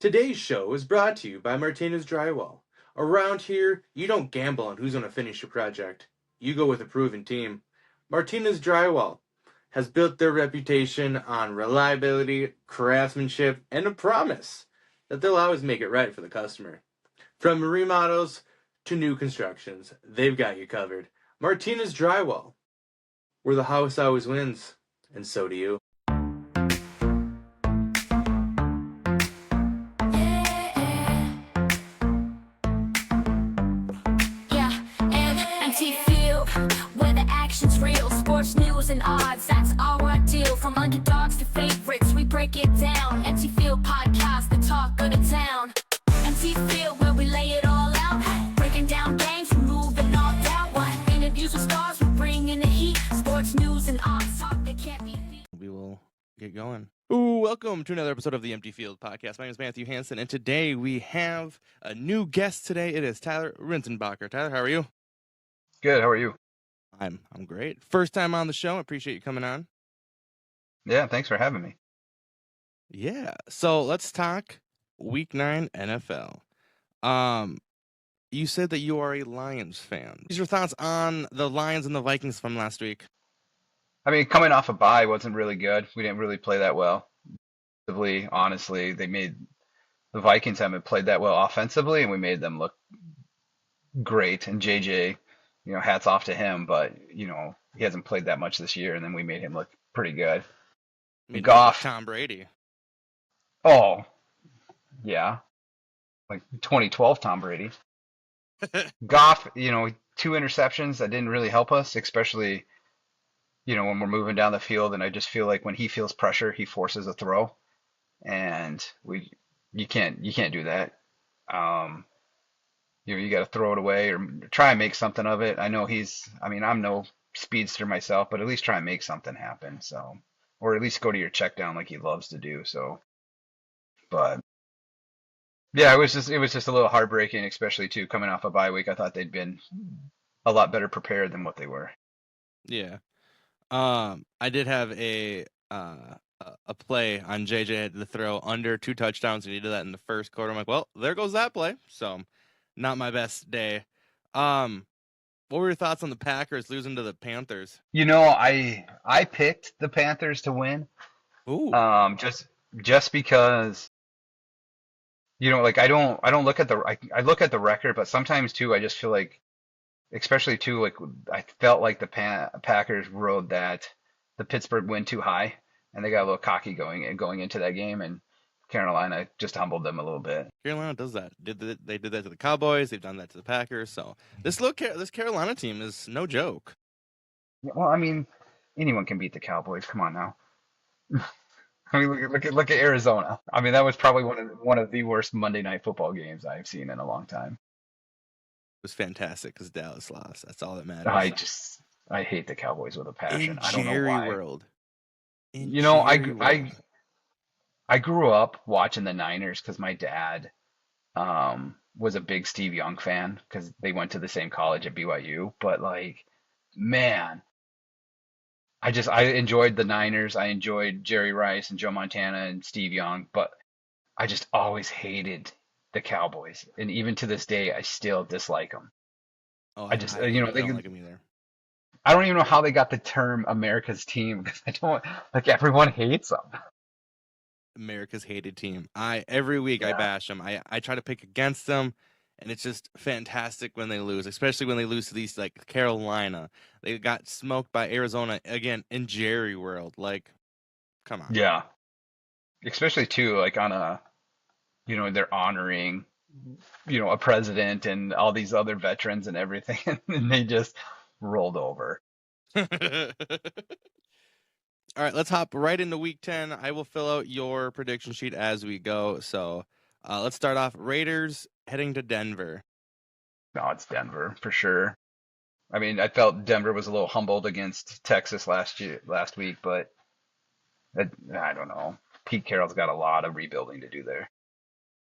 Today's show is brought to you by Martinez Drywall. Around here, you don't gamble on who's going to finish your project. You go with a proven team. Martinez Drywall has built their reputation on reliability, craftsmanship, and a promise that they'll always make it right for the customer. From remodels to new constructions, they've got you covered. Martinez Drywall, where the house always wins, and so do you. And odds, that's our deal. From underdogs to favorites, we break it down. Empty Field Podcast, the talk of the town. Empty Field, where we lay it all out. Breaking down games, removing all doubt. What interviews with stars, we bring in the heat. Sports news and odds, talk that can't be beat. We will get going. Ooh, welcome to another episode of the Empty Field Podcast. My name is Mathew Hansen, and today we have a new guest today. It is Tyler Rindlisbacher. Tyler, how are you? Good, how are you? I'm great. First time on the show. I appreciate you coming on. Yeah, thanks for having me. Yeah. So let's talk Week 9 NFL. You said that you are a Lions fan. What are your thoughts on the Lions and the Vikings from last week? I mean, coming off a bye wasn't really good. We didn't really play that well. Honestly, the Vikings haven't played that well offensively, and we made them look great. And JJ, hats off to him, but he hasn't played that much this year, and then we made him look pretty good. Goff, Tom Brady. Oh, yeah, like 2012 Tom Brady. Goff, 2 interceptions that didn't really help us, especially when we're moving down the field. And I just feel like when he feels pressure, he forces a throw, and you can't do that. You got to throw it away or try and make something of it. I know I'm no speedster myself, but at least try and make something happen. So, or at least go to your check down like he loves to do. So, but yeah, it was just a little heartbreaking, especially too coming off a bye week. I thought they'd been a lot better prepared than what they were. Yeah. I did have a play on JJ had to throw under 2 touchdowns, and he did that in the first quarter. I'm like, well, there goes that play. So, not my best day. What were your thoughts on the Packers losing to the Panthers? I picked the Panthers to win. Ooh. Just because like I don't look at I look at the record, but sometimes too I just feel like, especially too, like I felt like the Packers rode the Pittsburgh win too high, and they got a little cocky going into that game, and Carolina just humbled them a little bit. Carolina does that. They did that to the Cowboys. They've done that to the Packers. So this Carolina team is no joke. Well, I mean, anyone can beat the Cowboys. Come on now. I mean, look at Arizona. I mean, that was probably one of the worst Monday Night Football games I've seen in a long time. It was fantastic because Dallas lost. That's all that matters. I hate the Cowboys with a passion. I don't know why. World. I grew up watching the Niners because my dad was a big Steve Young fan because they went to the same college at BYU. But man, I enjoyed the Niners. I enjoyed Jerry Rice and Joe Montana and Steve Young, but I just always hated the Cowboys. And even to this day, I still dislike them. Oh, I just, don't like them either. I don't even know how they got the term America's team because everyone hates them. America's hated team. Every week I bash them. I try to pick against them, and it's just fantastic when they lose, especially when they lose to these like Carolina. They got smoked by Arizona again in Jerry World. Like, come on. Yeah, especially too like on a, they're honoring, a president and all these other veterans and everything, and they just rolled over. All right, let's hop right into Week 10. I will fill out your prediction sheet as we go. So let's start off. Raiders heading to Denver. No, it's Denver for sure. I mean, I felt Denver was a little humbled against Texas last week, but I don't know. Pete Carroll's got a lot of rebuilding to do there.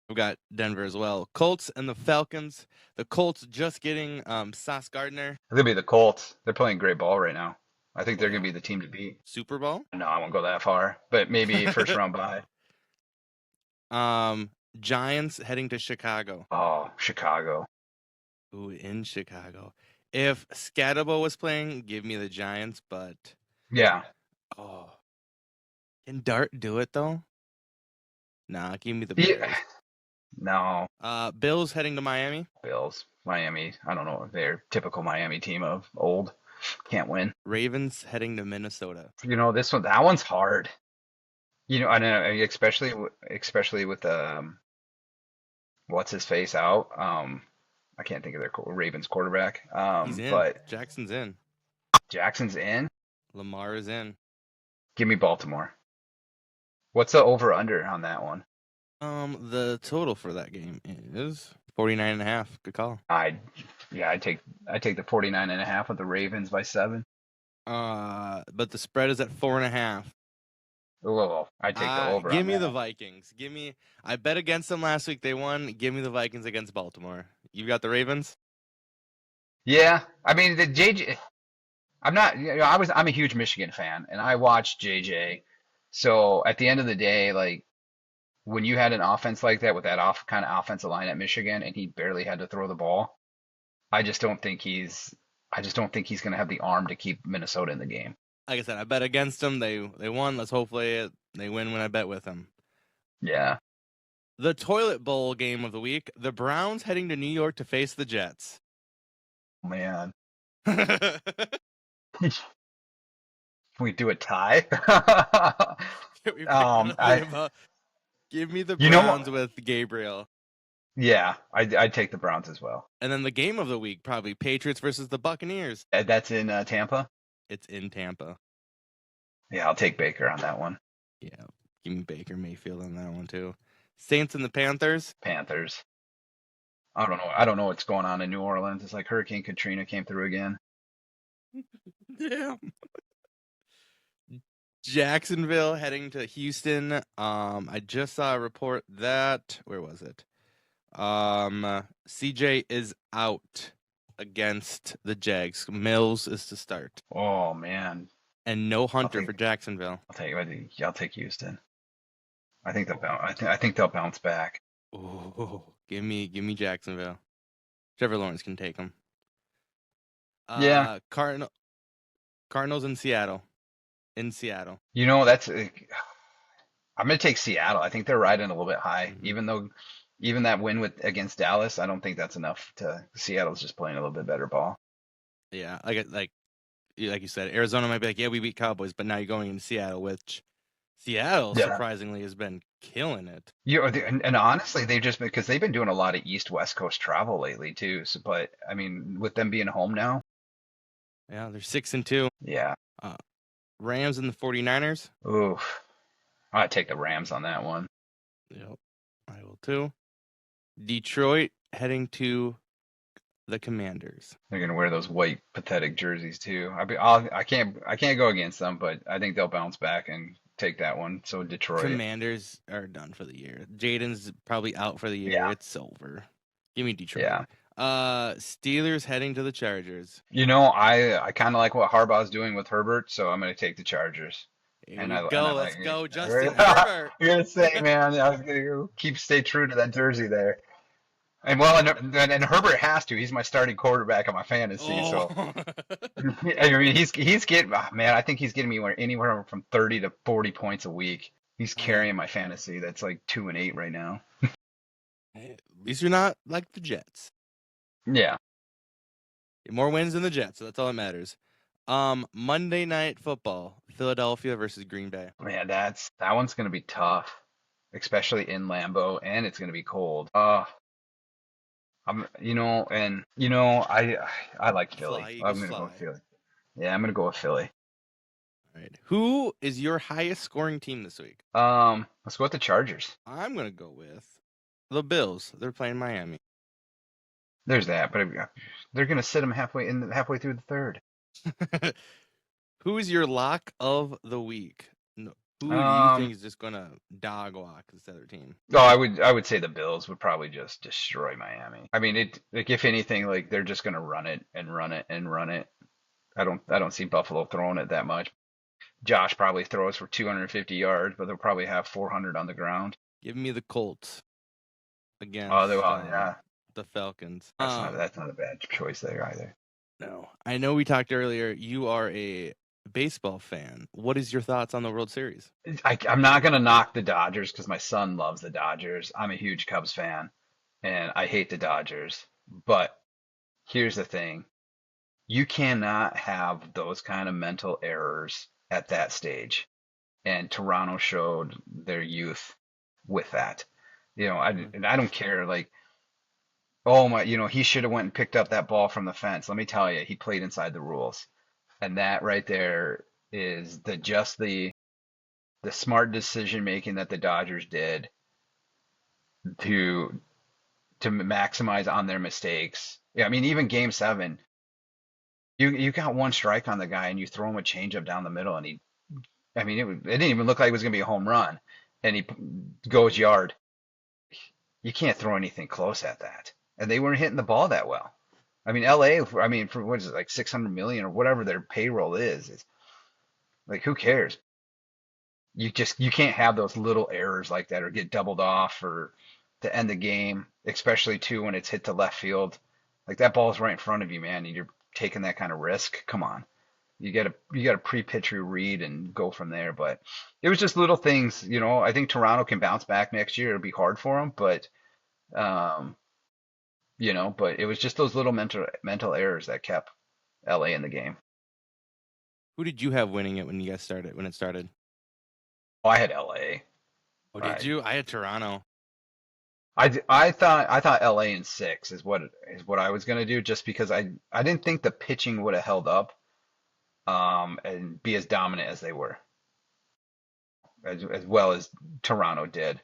We've got Denver as well. Colts and the Falcons. The Colts just getting Sauce Gardner. It's going to be the Colts. They're playing great ball right now. I think they're going to be the team to beat. Super Bowl? No, I won't go that far, but maybe first round bye. Giants heading to Chicago. Oh, Chicago. Ooh, in Chicago. If Scatabo was playing, give me the Giants, but Yeah. oh, can Dart do it though? Nah, give me the Yeah. Bills. No, Bills heading to Miami. Bills. Miami. I don't know. They're typical Miami team of old. Can't win. Ravens heading to Minnesota. That one's hard. I know, especially with what's his face out. I can't think of their Ravens quarterback. He's in. But Jackson's in. Jackson's in. Lamar is in. Give me Baltimore. What's the over under on that one? The total for that game is 49.5. Good call. I take the 49.5 with the Ravens by 7. But the spread is at 4.5. Oh, I take the over. Give on me that. the Vikings. I bet against them last week. They won. Give me the Vikings against Baltimore. You got the Ravens? Yeah, I mean the JJ. I'm not. I'm a huge Michigan fan, and I watched JJ. So at the end of the day, like when you had an offense like that with that kind of offensive line at Michigan, and he barely had to throw the ball, I just don't think he's going to have the arm to keep Minnesota in the game. Like I said, I bet against them. They won. Let's hopefully they win when I bet with them. Yeah. The toilet bowl game of the week. The Browns heading to New York to face the Jets. Man. Give Can we do a tie? Give me the You know Browns with Gabriel. Yeah, I'd take the Browns as well. And then the game of the week, probably Patriots versus the Buccaneers. That's in Tampa? It's in Tampa. Yeah, I'll take Baker on that one. Yeah, give me Baker Mayfield on that one too. Saints and the Panthers. Panthers. I don't know what's going on in New Orleans. It's like Hurricane Katrina came through again. Damn. Jacksonville heading to Houston. I just saw a report that where was it? CJ is out against the Jags. Mills is to start. Oh man. And no Hunter for Jacksonville. I'll take Houston. I think they'll bounce back. Oh, give me Jacksonville. Trevor Lawrence can take them. Yeah. Cardinals in Seattle. In Seattle. I'm going to take Seattle. I think they're riding a little bit high. Mm-hmm. Even that win against Dallas, I don't think that's enough Seattle's just playing a little bit better ball. Yeah, like you said, Arizona might be like, yeah, we beat Cowboys, but now you're going into Seattle, which Seattle surprisingly has been killing it. And honestly, because they've been doing a lot of East-West Coast travel lately too. So, but I mean, with them being home now, yeah, they're 6-2. Yeah. Rams and the 49ers. Oof, I take the Rams on that one. Yep, I will too. Detroit heading to the Commanders. They're gonna wear those white pathetic jerseys too. I can't go against them, but I think they'll bounce back and take that one. So Detroit. Commanders are done for the year. Jaden's probably out for the year. Yeah. It's over. Give me Detroit. Yeah. Steelers heading to the Chargers. I kind of like what Harbaugh's doing with Herbert, so I'm gonna take the Chargers. Let's go, Justin Herbert. You're gonna say, man, I was gonna stay true to that jersey there. And Herbert has to. He's my starting quarterback on my fantasy. So I mean, he's getting, man. I think he's getting me anywhere from 30 to 40 points a week. He's carrying my fantasy. That's like 2-8 right now. At least you're not like the Jets. Yeah. More wins than the Jets, so that's all that matters. Monday Night Football, Philadelphia versus Green Bay. Man, that one's gonna be tough, especially in Lambeau, and it's gonna be cold. I like Philly. I'm gonna go with Philly. Yeah, I'm gonna go with Philly. All right. Who is your highest scoring team this week? Let's go with the Chargers. I'm gonna go with the Bills. They're playing Miami. There's that, but they're gonna sit them halfway through the third. Who is your lock of the week? Who do you think is just gonna dog walk this other team? Oh, I would say the Bills would probably just destroy Miami. I mean, if anything, like they're just gonna run it and run it and run it. I don't see Buffalo throwing it that much. Josh probably throws for 250 yards, but they'll probably have 400 on the ground. Give me the Colts. against well, yeah, the Falcons. that's not a bad choice there either. No, I know we talked earlier. You are a baseball fan. What is your thoughts on the World Series? I'm not gonna knock the Dodgers because my son loves the Dodgers. I'm a huge Cubs fan, and I hate the Dodgers. But here's the thing: you cannot have those kind of mental errors at that stage. And Toronto showed their youth with that. And I don't care. Like, oh my, he should have went and picked up that ball from the fence. Let me tell you, he played inside the rules, and that right there is the smart decision making that the Dodgers did to maximize on their mistakes. Yeah, I mean, even Game 7, you got one strike on the guy, and you throw him a changeup down the middle, and I mean, it didn't even look like it was going to be a home run, and he goes yard. You can't throw anything close at that. And they weren't hitting the ball that well. I mean, LA, for what is it, like 600 million or whatever their payroll is like, who cares? You can't have those little errors like that or get doubled off or to end the game, especially too when it's hit to left field. Like that ball's right in front of you, man, and you're taking that kind of risk. Come on. You got to pre-pitch your read and go from there. But it was just little things, I think Toronto can bounce back next year. It'll be hard for them, but um, but it was just those little mental errors that kept LA in the game. Who did you have winning it when it started? Oh, I had LA. Oh, did you? I had Toronto. I thought LA in 6 is what I was gonna do, just because I didn't think the pitching would have held up and be as dominant as they were, as well as Toronto did.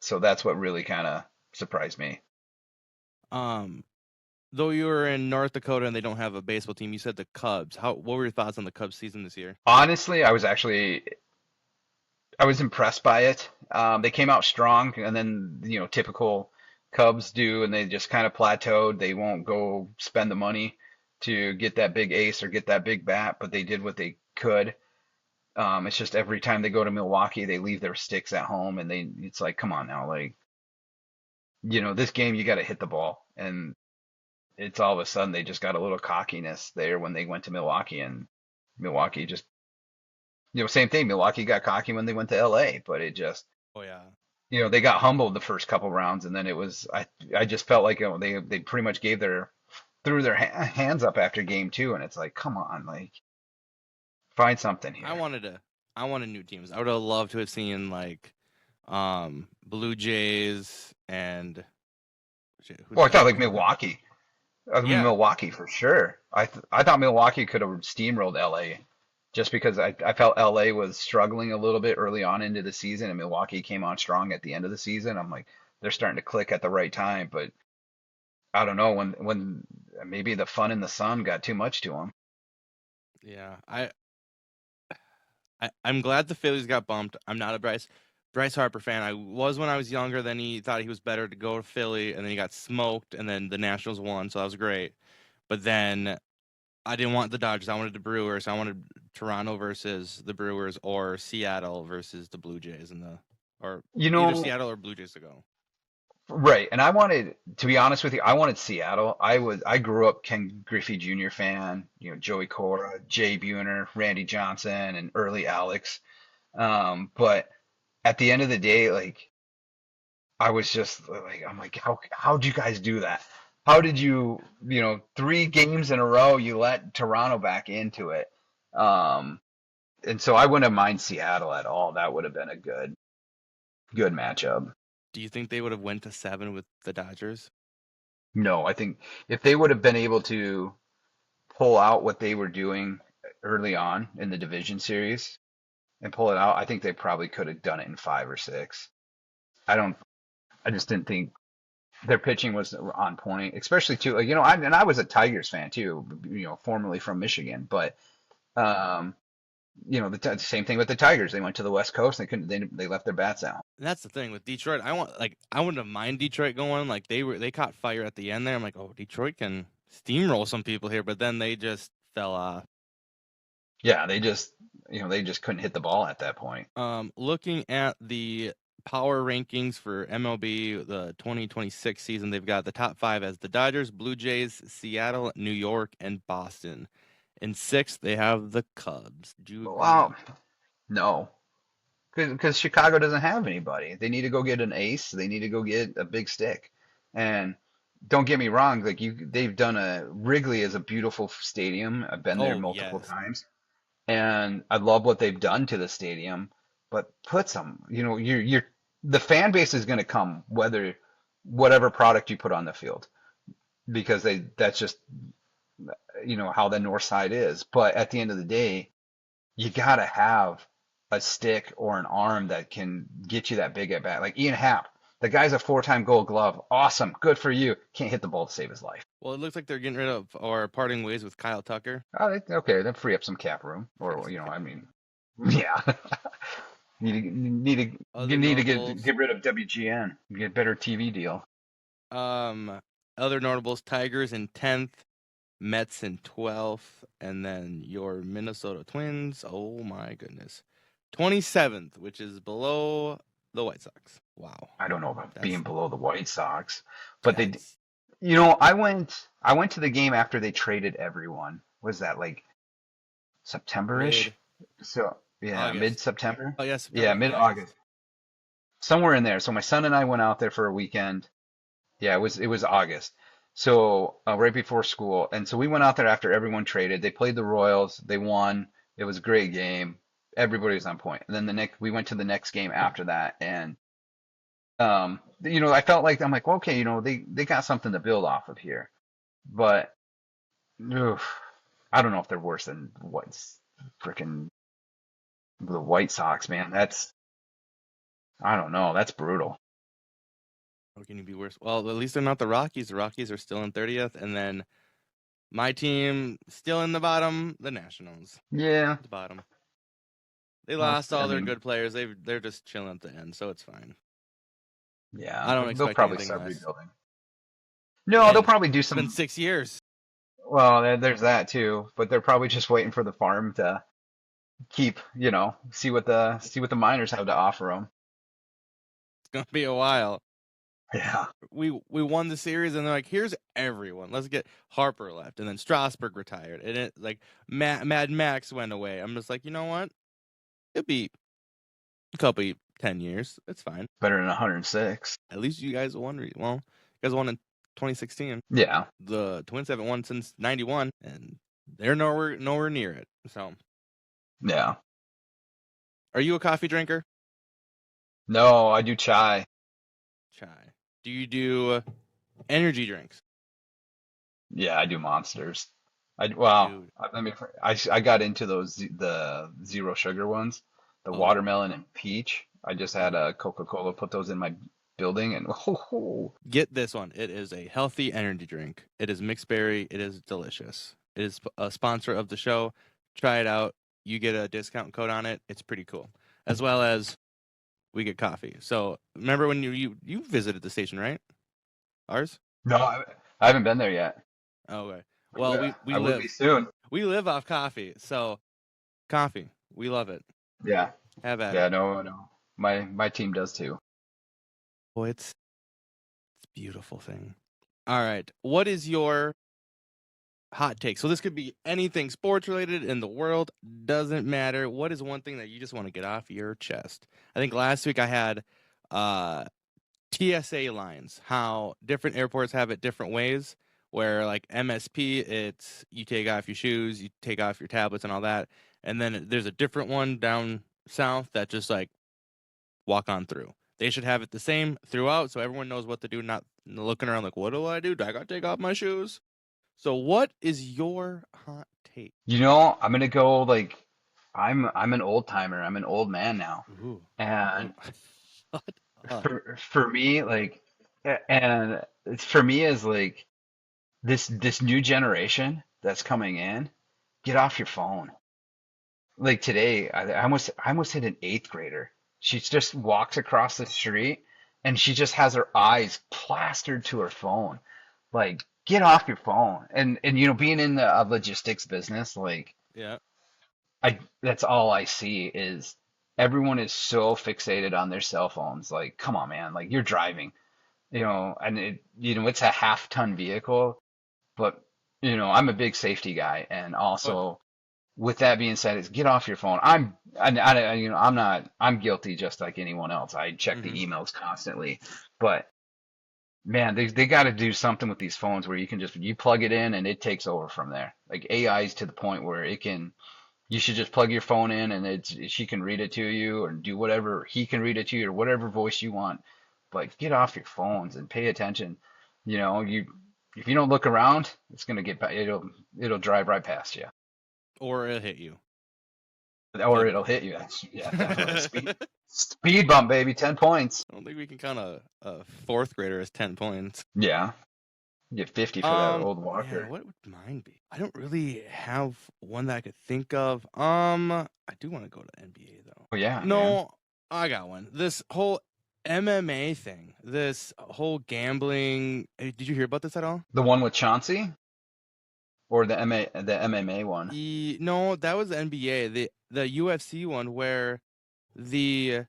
So that's what really kind of surprised me. Though you were in North Dakota and they don't have a baseball team, you said the Cubs. What were your thoughts on the Cubs season this year? Honestly, I was impressed by it. They came out strong, and then typical Cubs do, and they just kind of plateaued. They won't go spend the money to get that big ace or get that big bat, but they did what they could. It's just every time they go to Milwaukee, they leave their sticks at home, and it's like, come on now, like, this game you got to hit the ball, and it's all of a sudden they just got a little cockiness there when they went to Milwaukee, and Milwaukee just, same thing. Milwaukee got cocky when they went to LA, but it just, Oh yeah. they got humbled the first couple rounds, and then it was, I just felt like they pretty much threw their hands up after game 2, and it's like, come on, like, find something here. I wanted new teams. I would have loved to have seen like Blue Jays and Well, I thought like Milwaukee. I mean, Yeah. Milwaukee for sure. I thought Milwaukee could have steamrolled LA, just because I felt LA was struggling a little bit early on into the season, and Milwaukee came on strong at the end of the season. I'm like, they're starting to click at the right time, but I don't know, when maybe the fun in the sun got too much to them. Yeah. I'm glad the Phillies got bumped. I'm not a Bryce Harper fan. I was when I was younger. Then he thought he was better to go to Philly, and then he got smoked, and then the Nationals won, so that was great. But then I didn't want the Dodgers. I wanted the Brewers. I wanted Toronto versus the Brewers, or Seattle versus the Blue Jays, or either Seattle or Blue Jays to go. Right. And to be honest with you, I wanted Seattle. I grew up Ken Griffey Jr. fan, Joey Cora, Jay Buhner, Randy Johnson, and early Alex. But at the end of the day, like, I was just like, I'm like, how'd you guys do that? How did you, 3 games in a row, you let Toronto back into it? And so I wouldn't mind Seattle at all. That would have been a good matchup. Do you think they would have went to 7 with the Dodgers? No, I think if they would have been able to pull out what they were doing early on in the division series and pull it out, I think they probably could have done it in 5 or 6. I just didn't think their pitching was on point, especially too, I was a Tigers fan too, formerly from Michigan, but the same thing with the Tigers. They went to the West Coast and they left their bats out. And that's the thing with Detroit. I wouldn't have mind Detroit going. Like they caught fire at the end there. I'm like, oh, Detroit can steamroll some people here, but then they just fell off. Yeah, they just couldn't hit the ball at that point. Looking at the power rankings for MLB, the 2026 season, they've got the top 5 as the Dodgers, Blue Jays, Seattle, New York, and Boston. In 6th, they have the Cubs. Do you agree? Wow, no, because Chicago doesn't have anybody. They need to go get an ace. They need to go get a big stick. And don't get me wrong, like they've done a Wrigley is a beautiful stadium. I've been there Oh, multiple yes. times, and I love what they've done to the stadium. But put some, you're the fan base is going to come whether whatever product you put on the field because that's just how the north side is. But at the end of the day, you gotta have a stick or an arm that can get you that big at bat. Like Ian Happ, the guy's a 4-time Gold Glove. Awesome, good for you. Can't hit the ball to save his life. Well, it looks like they're getting rid of or parting ways with Kyle Tucker. Oh, okay, then free up some cap room, or I mean, yeah. You Other need to notables. get rid of WGN. Get a better TV deal. Other notables: Tigers in 10th, Mets in 12th, and then your Minnesota Twins. Oh my goodness, 27th, which is below the White Sox. Wow, I don't know about that's being below the White Sox, but that's I went to the game after they traded everyone. Was that like September-ish? mid So yeah, August. mid-September. Oh yes, Yeah, September, mid-August, somewhere in there. So my son and I went out there for a weekend. Yeah, it was August. So right before school, and so we went out there after everyone traded. They played the Royals. They won. It was a great game. Everybody was on point. And then we went to the next game after that, and I felt like I'm like, well, okay, they got something to build off of here, but oof, I don't know if they're worse than what's freaking the White Sox, man. I don't know. That's brutal. How can you be worse? Well, at least they're not the Rockies. The Rockies are still in 30th, and then my team still in the bottom, the Nationals. Yeah. At the bottom. They Well, lost I all their mean, good players. They're just chilling at the end, so it's fine. yeah, I don't they'll expect probably anything start less. rebuilding. No, they'll And probably do it's been some. 6 years. Well, there's that too, but they're probably just waiting for the farm to keep, see what the miners have to offer them. It's gonna be a while. Yeah. We won the series, and they're like, "Here's everyone. Let's get Harper left," and then Strasburg retired, and it like Mad Max went away. I'm just like, you know what? It'll be a couple 10 years. It's fine. Better than 106. At least you guys won. Well, you guys won in 2016. Yeah. The Twins haven't won since '91, and they're nowhere near it. So, Yeah. are you a coffee drinker? No, I do chai. Chai. Do you do energy drinks? Yeah, I do monsters. Well, Dude. I mean, I got into the zero sugar ones, the Oh, watermelon and peach. I just had a Coca-Cola put those in my building, and get this one. It is a healthy energy drink. It is mixed berry. It is delicious. It is a sponsor of the show. Try it out. You get a discount code on it. It's pretty cool. As well as we get coffee. So remember when you visited the station, right? Ours? no, I haven't been there yet. Okay. Well, we I will be live soon. off coffee. So coffee. We love it. Yeah. Have at Yeah, it. no. My team does too. Oh, it's a beautiful thing. All right. What is your hot take? So this could be anything sports related in the world. Doesn't matter. What is one thing that you just want to get off your chest? I think last week I had TSA lines, how different airports have it different ways. Where like MSP, it's you take off your shoes, you take off your tablets and all that. And then there's a different one down south that just like walk on through. They should have it the same throughout so everyone knows what to do, not looking around like, what do I do? Do I got to take off my shoes? So what is your hot take? I'm gonna go like I'm an old timer. I'm an old man now, Ooh. and Shut up. for me like, and for me is like this new generation that's coming in. Get off your phone. Like today, I almost hit an eighth grader. She just walks across the street and she just has her eyes plastered to her phone. Like, get off your phone. And being in the logistics business, like Yeah. that's all I see is everyone is so fixated on their cell phones. Like, come on, man. Like, you're driving, and it's a half-ton vehicle, but I'm a big safety guy, and Oh, yeah. also with that being said, is get off your phone. I'm not, I'm guilty just like anyone else. I check the Hmm. emails constantly, but man, they got to do something with these phones where you plug it in and it takes over from there. Like AI is to the point where you should just plug your phone in and she can read it to you or do whatever, he can read it to you or whatever voice you want. But get off your phones and pay attention. You if you don't look around, it'll drive right past you, Or it'll hit you. or it'll Typically. hit you. Yeah, definitely. I Speed bump, baby, 10 points. don't think we can count a fourth grader as 10 points. Yeah, you get 50 for that old Man, Walker. what would mine be? I don't really have one that I could think of. I do want to go to NBA though. Oh yeah, man. No, I got one. This whole MMA thing, this whole gambling. Did you hear about this at all? The one with Chauncey or the MMA one? No, that was the NBA. The UFC one where the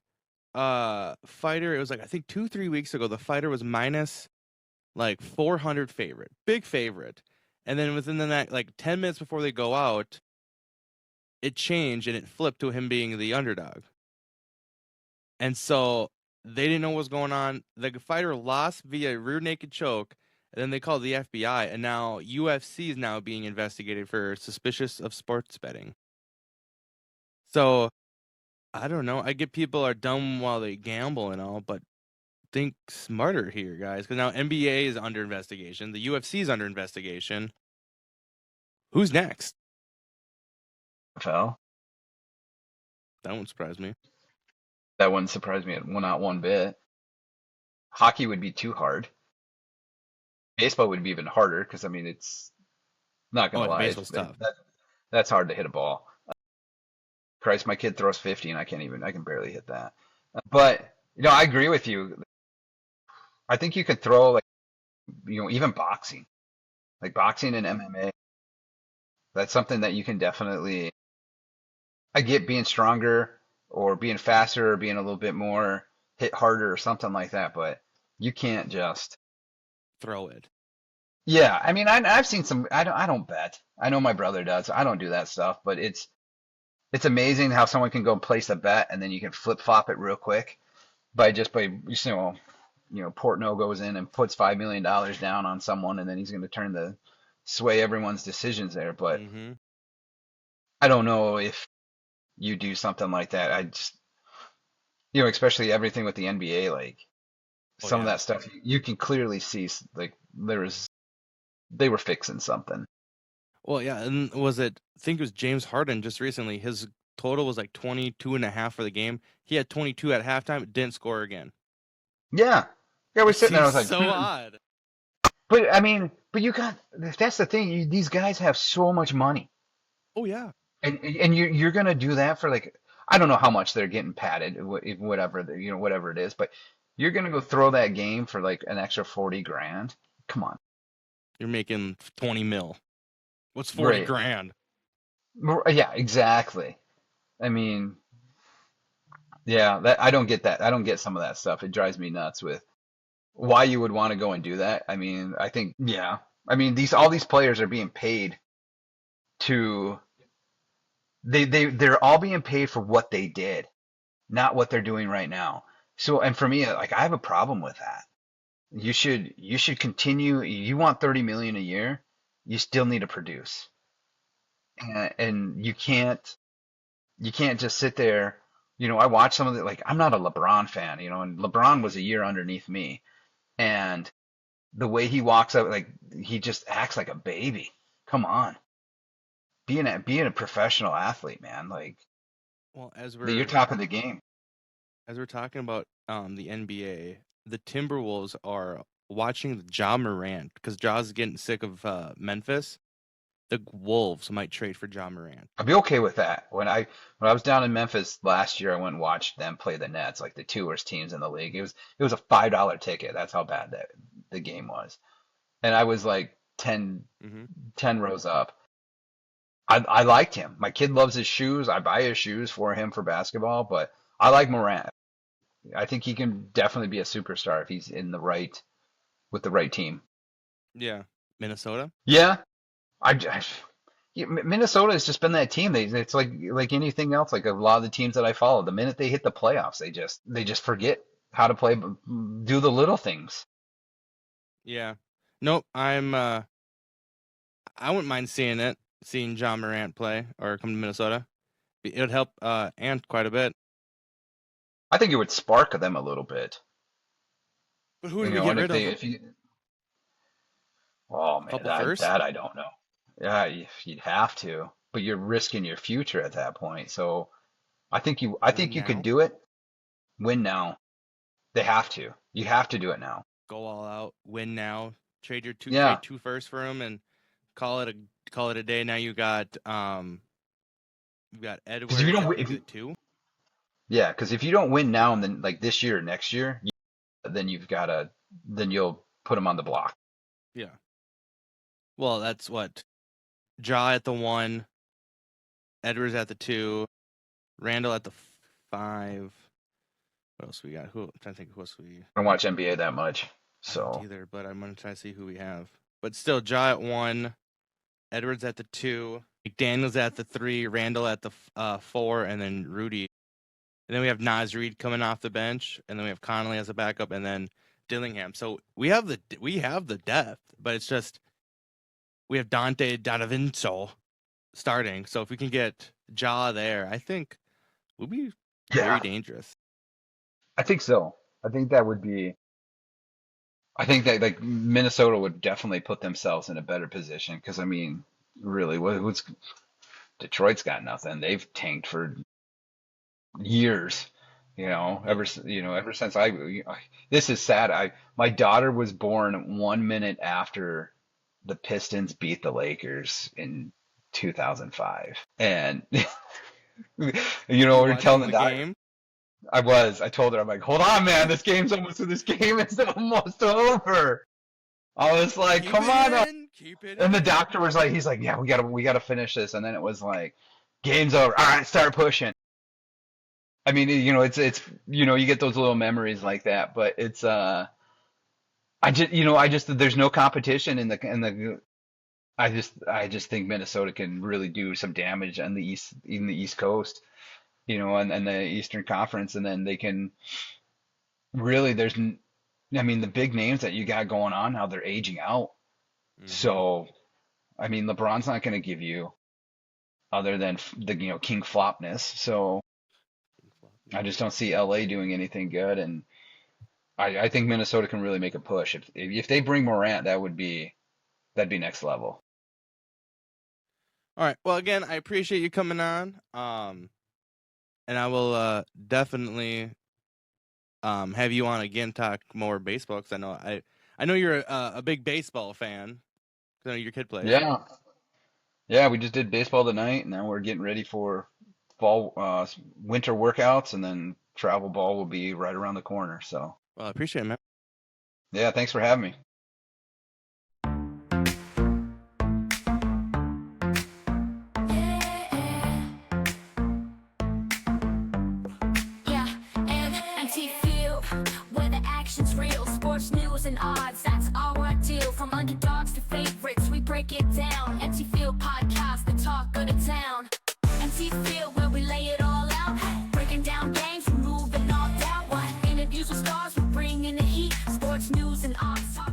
fighter, it was like I think 2-3 weeks ago, the fighter was minus like 400 favorite, big favorite, and then within the next like 10 minutes before they go out, it changed and it flipped to him being the underdog. And so they didn't know what was going on. The fighter lost via rear naked choke, and then they called the FBI, and now UFC is now being investigated for suspicious of sports betting. So I don't know. I get people are dumb while they gamble and all, but think smarter here, guys. Because now NBA is under investigation. The UFC is under investigation. Who's next? NFL. That won't surprise me. That wouldn't surprise me not one bit. Hockey would be too hard. Baseball would be even harder because I mean it's not Oh, gonna lie, baseball's tough. that's hard to hit a ball. Christ, my kid throws 50 and I can barely hit that. But I agree with you. I think you could throw like even boxing, like boxing and MMA. That's something that you can definitely. I get being stronger or being faster or being a little bit more hit harder or something like that, but you can't just. Throw it. Yeah, I mean, I've seen some. I don't bet. I know my brother does. I don't do that stuff, but it's amazing how someone can go place a bet and then you can flip flop it real quick by Portnoy goes in and puts $5 million down on someone and then he's going to sway everyone's decisions there. But Mm-hmm. I don't know if you do something like that. I just, especially everything with the NBA, like Oh, some of yeah. that stuff, you can clearly see like they were fixing something. Well, yeah, and I think it was James Harden just recently. His total was like 22.5 for the game. He had 22 at halftime, didn't score again. Yeah. Yeah, we're It sitting there. I was seems like, so odd. But I mean, that's the thing. These guys have so much money, Oh yeah. and you're gonna do that for like I don't know how much they're getting padded, whatever whatever it is, but you're gonna go throw that game for like an extra 40 grand. Come on, You're making 20 mil. What's 40 right? grand? Yeah, exactly. I mean, yeah, I don't get that. I don't get some of that stuff. It drives me nuts with why you would want to go and do that. I mean, I think yeah. I mean, all these players are being paid to they're all being paid for what they did, not what they're doing right now. So, and for me, like I have a problem with that. You should continue. You want 30 million a year, you still need to produce, and you can't just sit there. I watch some of the like I'm not a LeBron fan, and LeBron was a year underneath me, and the way he walks up, like he just acts like a baby. Come on, being a professional athlete, man, like Well, you're top of the game. as we're talking about the NBA, the Timberwolves are watching Ja Morant because Ja's getting sick of Memphis. The Wolves might trade for Ja Morant. I'd be okay with that. When I was down in Memphis last year, I went and watched them play the Nets, like the two worst teams in the league. It was a $5 ticket. That's how bad the game was. And I was like 10 Mm-hmm. 10 rows up. I liked him. My kid loves his shoes. I buy his shoes for him for basketball, but I like Morant. I think he can definitely be a superstar if he's in the right with the right team. Yeah. Minnesota? Yeah, I yeah, Minnesota has just been that team. It's like anything else. Like a lot of the teams that I follow, the minute they hit the playoffs, they just forget how to play, do the little things. Yeah. Nope. I wouldn't mind seeing John Morant play or come to Minnesota. It would help Ant quite a bit. I think it would spark them a little bit. But who You do we know, get and rid of? if you, oh man, Couple that first? that I don't know. Yeah, you'd have to, but you're risking your future at that point. So I Win think you could now. do it. Win now. They have to. You have to do it now. Go all out. Win now. Trade Yeah, two first for him and call it a day. Now you got because if you Edwards don't, at maybe the 2. yeah, because if you don't win now and then like this year or next year, then then you'll put them on the block. Yeah. Well, that's what Ja at the 1, Edwards at the 2, Randall at the 5. What else we got? I'm trying to think who else we. I don't watch NBA that much, I don't so either, but I'm gonna try to see who we have. But still, Ja at 1, Edwards at the 2, McDaniel's at the 3, Randall at the 4, and then Rudy. And then we have Naz Reid coming off the bench, and then we have Connolly as a backup, and then Dillingham. So we have the depth, but it's just we have Dante DiVincenzo starting. So if we can get Ja there, I think we'll be very yeah, dangerous. I think so. I think that would be. I think that like Minnesota would definitely put themselves in a better position because I mean, really, what's Detroit's got nothing. They've tanked for years. Ever since this is sad. My daughter was born 1 minute after the Pistons beat the Lakers in 2005, and You we're telling watching the the doc. game? I told her, I'm like, hold on, man, this game is almost over. I was like, Keep come it on. in. Keep it And the in. doctor was like, he's like, yeah, we gotta finish this. And then it was like, game's over. All right, start pushing. I mean, it's you get those little memories like that, but it's I just there's no competition in the I just think Minnesota can really do some damage on the East Coast, and the Eastern Conference, and then they can really I mean the big names that you got going on now they're aging out. Mm-hmm. So I mean LeBron's not going to give you other than the King Flopness. So I just don't see LA doing anything good, and I think Minnesota can really make a push if they bring Morant. That'd be next level. All right. Well, again, I appreciate you coming on. And I will definitely have you on again, talk more baseball, because I know you're a big baseball fan. 'Cause I know your kid plays. Yeah, yeah. We just did baseball tonight, and now we're getting ready for fall, winter workouts, and then travel ball will be right around the corner. So Well, I appreciate it, man. yeah, thanks for having me. Yeah, MT Field, where the action's real. Sports news and odds, that's our deal. From underdogs to favorites, we break it down. MT Field podcast, the talk of the town. MT Field, where we lay it all out. Breaking down games, removing all doubt. What interviews with stars, we're bringing the heat. Sports news and odds, talk